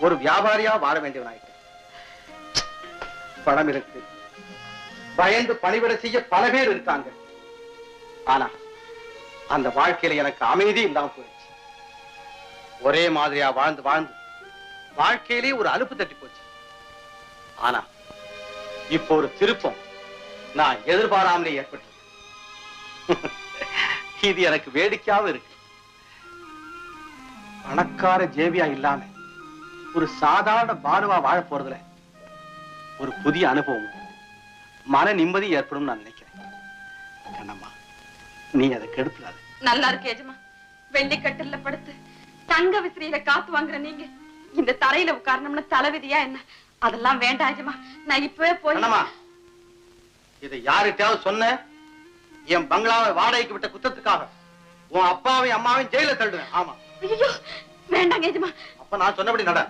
ஒரு வியாபாரியா வாழ வேண்டியவனாயிட்டேன். பணம் இருக்கு, பயந்து பணிவிட செய்ய பல பேர் இருக்காங்க. ஆனா அந்த வாழ்க்கையில எனக்கு அமைதி இல்லாம போயிடுச்சு. ஒரே மாதிரியா வாழ்ந்து வாழ்ந்து வாழ்க்கையிலே ஒரு அலுப்பு தட்டி போச்சு. ஆனா இப்போ ஒரு திருப்பம் நான் எதிர்பாராமலே ஏற்பட்டு இது எனக்கு வேடிக்கையாவும் இருக்கு. பணக்கார ஜேவியா இல்லாம ஒரு சாதாரண பானுவா வாழ போறதுல ஒரு புதிய அனுபவம், மன நிம்மதி ஏற்படும் நான் நினைக்கிறேன். கண்ணம்மா, நீ அதை கெடுத்துடாத. நல்லா இருக்கு எஜமா. வெள்ளிக்கட்டில படுத்து தங்க விசிறியில காத்து வாங்குற நீங்க இந்த தரையில உட்காரணும்னு தலைவிதியா என்ன? அதெல்லாம் வேண்டாம் எஜமா. நான் இப்பவே போய் இதை யாருக்கிட்டாவது சொன்ன என் பங்களாவை வாடகைக்கு விட்ட குத்தத்துக்காக உன் அப்பாவையும் அம்மாவையும் ஜெயில தள்ளுவேன். ஆமா, வேண்டாங்க எஜமா. அப்ப நான் சொன்னபடி நட.